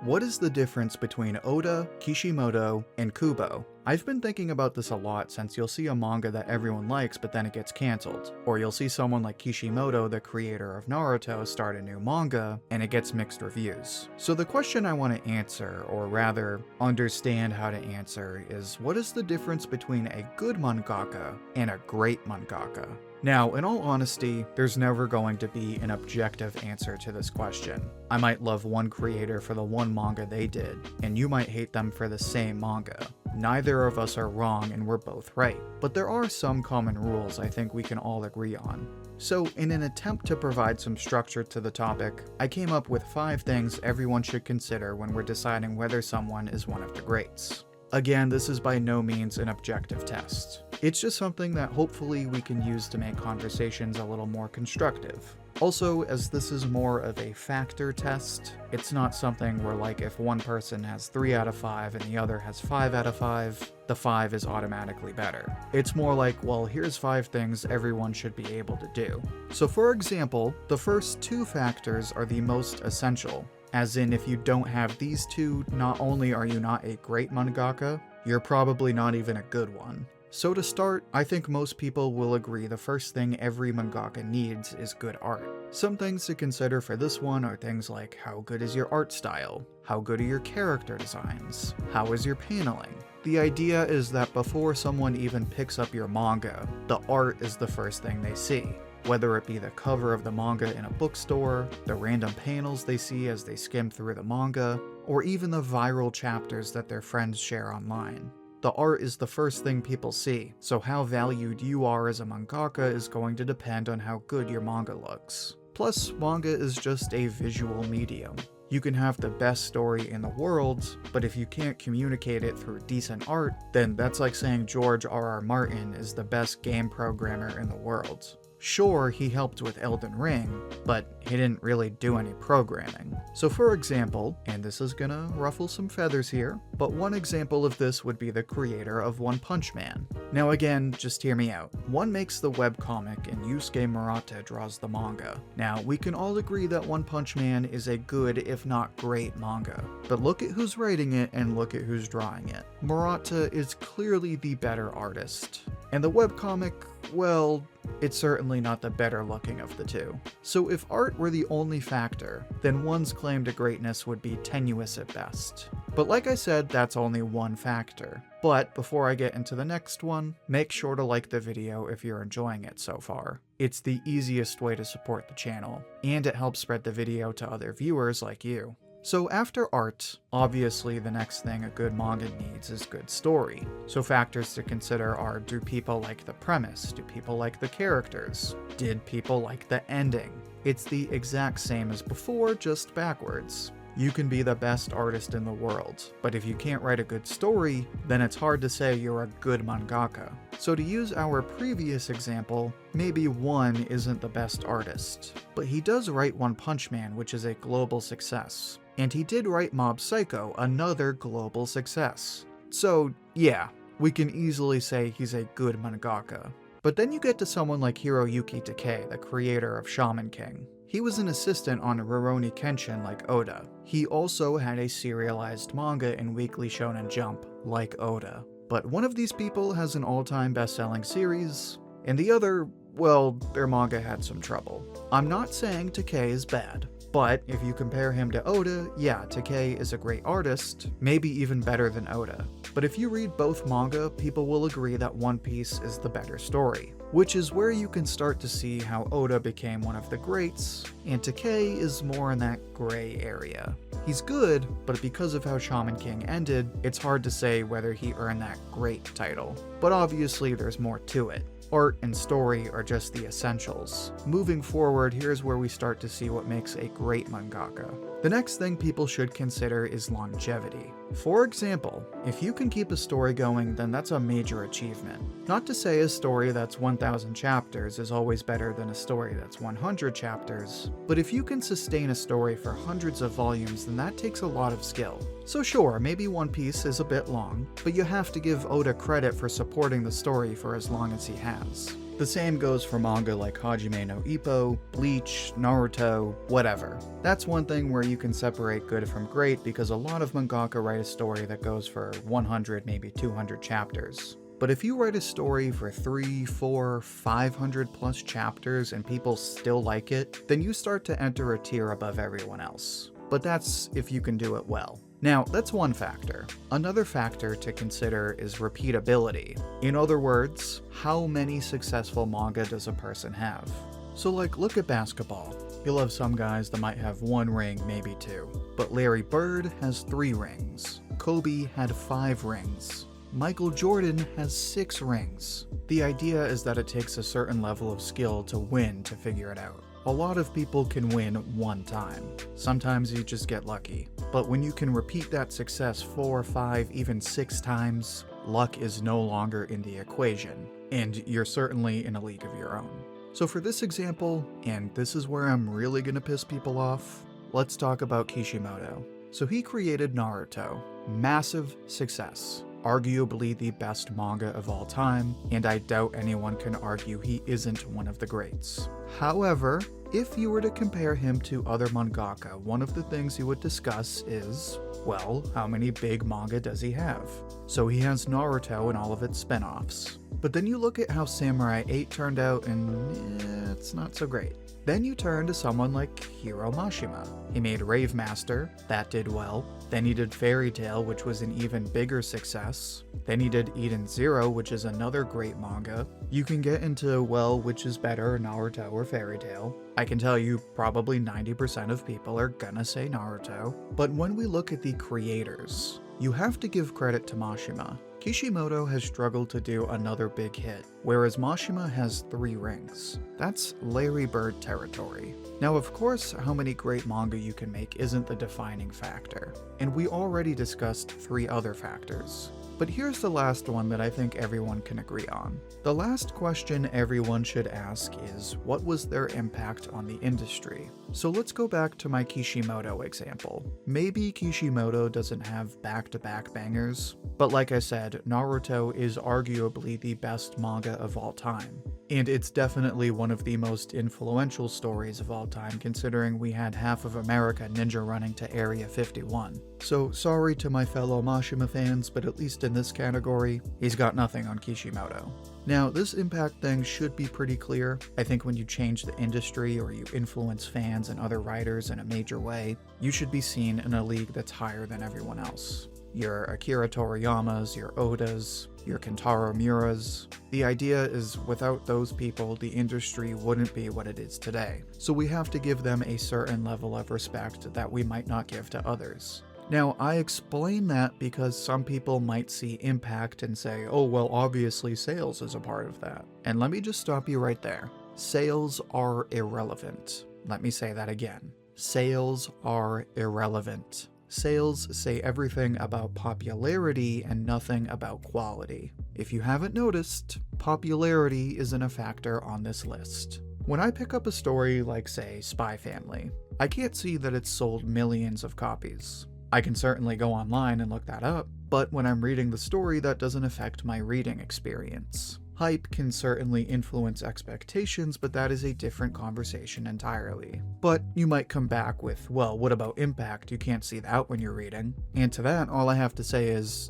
What is the difference between Oda, Kishimoto, and Kubo? I've been thinking about this a lot since you'll see a manga that everyone likes but then it gets cancelled. Or you'll see someone like Kishimoto, the creator of Naruto, start a new manga and it gets mixed reviews. So the question I want to answer, or rather, understand how to answer, is what is the difference between a good mangaka and a great mangaka? Now, in all honesty, there's never going to be an objective answer to this question. I might love one creator for the one manga they did, and you might hate them for the same manga. Neither of us are wrong and we're both right, but there are some common rules I think we can all agree on. So, in an attempt to provide some structure to the topic, I came up with 5 things everyone should consider when we're deciding whether someone is one of the greats. Again, this is by no means an objective test. It's just something that hopefully we can use to make conversations a little more constructive. Also, as this is more of a factor test, it's not something where like if one person has 3 out of 5 and the other has 5 out of 5, the 5 is automatically better. It's more like, well, here's 5 things everyone should be able to do. So for example, the first 2 factors are the most essential. As in, if you don't have these 2, not only are you not a great mangaka, you're probably not even a good one. So to start, I think most people will agree the first thing every mangaka needs is good art. Some things to consider for this one are things like how good is your art style? How good are your character designs? How is your paneling? The idea is that before someone even picks up your manga, the art is the first thing they see. Whether it be the cover of the manga in a bookstore, the random panels they see as they skim through the manga, or even the viral chapters that their friends share online. The art is the first thing people see, so how valued you are as a mangaka is going to depend on how good your manga looks. Plus, manga is just a visual medium. You can have the best story in the world, but if you can't communicate it through decent art, then that's like saying George R.R. Martin is the best game programmer in the world. Sure, he helped with Elden Ring, but he didn't really do any programming. So for example, and this is gonna ruffle some feathers here, but one example of this would be the creator of One Punch Man. Now again, just hear me out. One makes the webcomic and Yusuke Murata draws the manga. Now, we can all agree that One Punch Man is a good, if not great, manga. But look at who's writing it and look at who's drawing it. Murata is clearly the better artist. And the webcomic, well, it's certainly not the better looking of the two. So if art were the only factor, then one's claim to greatness would be tenuous at best. But like I said, that's only one factor. But before I get into the next one, make sure to like the video if you're enjoying it so far. It's the easiest way to support the channel, and it helps spread the video to other viewers like you. So after art, obviously the next thing a good manga needs is good story. So factors to consider are, do people like the premise? Do people like the characters? Did people like the ending? It's the exact same as before, just backwards. You can be the best artist in the world, but if you can't write a good story, then it's hard to say you're a good mangaka. So to use our previous example, maybe one isn't the best artist, but he does write One Punch Man, which is a global success. And he did write Mob Psycho, another global success. So yeah, we can easily say he's a good mangaka. But then you get to someone like Hiroyuki Takei, the creator of Shaman King. He was an assistant on Rurouni Kenshin like Oda. He also had a serialized manga in Weekly Shonen Jump, like Oda. But one of these people has an all-time best-selling series, and the other, well, their manga had some trouble. I'm not saying Takei is bad, but if you compare him to Oda, yeah, Takei is a great artist, maybe even better than Oda. But if you read both manga, people will agree that One Piece is the better story, which is where you can start to see how Oda became one of the greats, and Takei is more in that gray area. He's good, but because of how Shaman King ended, it's hard to say whether he earned that great title. But obviously there's more to it. Art and story are just the essentials. Moving forward, here's where we start to see what makes a great mangaka. The next thing people should consider is longevity. For example, if you can keep a story going, then that's a major achievement. Not to say a story that's 1,000 chapters is always better than a story that's 100 chapters, but if you can sustain a story for hundreds of volumes, then that takes a lot of skill. So sure, maybe One Piece is a bit long, but you have to give Oda credit for supporting the story for as long as he has. The same goes for manga like Hajime no Ippo, Bleach, Naruto, whatever. That's one thing where you can separate good from great because a lot of mangaka write a story that goes for 100, maybe 200 chapters. But if you write a story for 3, 4, 500 plus chapters and people still like it, then you start to enter a tier above everyone else. But that's if you can do it well. Now, that's one factor. Another factor to consider is repeatability. In other words, how many successful manga does a person have? So like, look at basketball. You'll have some guys that might have 1 ring, maybe 2. But Larry Bird has 3 rings. Kobe had 5 rings. Michael Jordan has 6 rings. The idea is that it takes a certain level of skill to win to figure it out. A lot of people can win 1 time. Sometimes you just get lucky. But when you can repeat that success 4, 5, even 6 times, luck is no longer in the equation, and you're certainly in a league of your own. So for this example, and this is where I'm really gonna piss people off, let's talk about Kishimoto. So he created Naruto. Massive success. Arguably the best manga of all time, and I doubt anyone can argue he isn't one of the greats. However, if you were to compare him to other mangaka, one of the things you would discuss is, well, how many big manga does he have? So he has Naruto and all of its spin-offs. But then you look at how Samurai 8 turned out and it's not so great. Then you turn to someone like Hiro Mashima. He made Rave Master, that did well. Then he did Fairy Tail, which was an even bigger success. Then he did Eden Zero, which is another great manga. You can get into, well, which is better, Naruto or Fairy Tail. I can tell you probably 90% of people are gonna say Naruto. But when we look at the creators, you have to give credit to Mashima. Kishimoto has struggled to do another big hit, whereas Mashima has 3 rings. That's Larry Bird territory. Now, of course, how many great manga you can make isn't the defining factor, and we already discussed 3 other factors. But here's the last one that I think everyone can agree on. The last question everyone should ask is, what was their impact on the industry? So let's go back to my Kishimoto example. Maybe Kishimoto doesn't have back-to-back bangers, but like I said, Naruto is arguably the best manga of all time. And it's definitely one of the most influential stories of all time, considering we had half of America ninja running to Area 51. So sorry to my fellow Mashima fans, but at least in this category, he's got nothing on Kishimoto. Now, this impact thing should be pretty clear. I think when you change the industry or you influence fans and other writers in a major way, you should be seen in a league that's higher than everyone else. Your Akira Toriyamas, your Odas, your Kentaro Miuras. The idea is without those people, the industry wouldn't be what it is today. So we have to give them a certain level of respect that we might not give to others. Now, I explain that because some people might see impact and say, oh, well, obviously sales is a part of that. And let me just stop you right there. Sales are irrelevant. Let me say that again. Sales are irrelevant. Sales say everything about popularity and nothing about quality. If you haven't noticed, popularity isn't a factor on this list. When I pick up a story like, say, Spy Family, I can't see that it's sold millions of copies. I can certainly go online and look that up, but when I'm reading the story, that doesn't affect my reading experience. Hype can certainly influence expectations, but that is a different conversation entirely. But you might come back with, well, what about impact? You can't see that when you're reading. And to that, all I have to say is,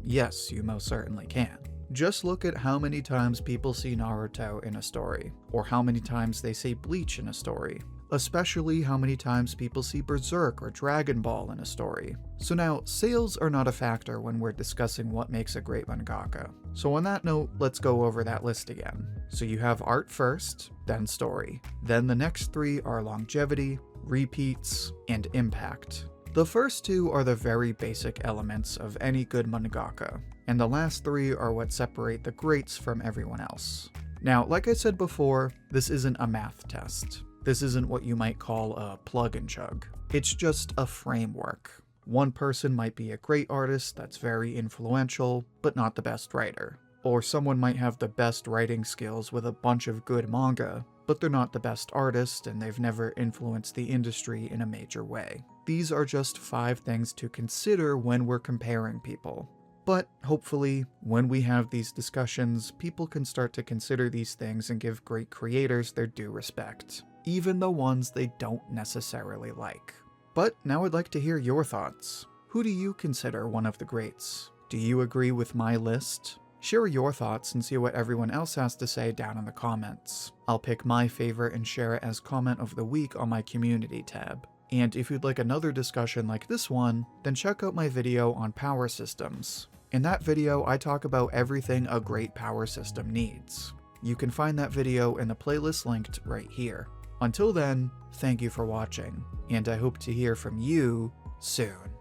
yes, you most certainly can. Just look at how many times people see Naruto in a story, or how many times they see Bleach in a story. Especially how many times people see Berserk or Dragon Ball in a story. So now, sales are not a factor when we're discussing what makes a great mangaka. So on that note, let's go over that list again. So you have art first, then story. Then the next 3 are longevity, repeats, and impact. The first 2 are the very basic elements of any good mangaka, and the last 3 are what separate the greats from everyone else. Now, like I said before, this isn't a math test. This isn't what you might call a plug and chug. It's just a framework. One person might be a great artist that's very influential, but not the best writer. Or someone might have the best writing skills with a bunch of good manga, but they're not the best artist and they've never influenced the industry in a major way. These are just 5 things to consider when we're comparing people. But hopefully, when we have these discussions, people can start to consider these things and give great creators their due respect, even the ones they don't necessarily like. But now I'd like to hear your thoughts. Who do you consider one of the greats? Do you agree with my list? Share your thoughts and see what everyone else has to say down in the comments. I'll pick my favorite and share it as comment of the week on my community tab. And if you'd like another discussion like this one, then check out my video on power systems. In that video, I talk about everything a great power system needs. You can find that video in the playlist linked right here. Until then, thank you for watching, and I hope to hear from you soon.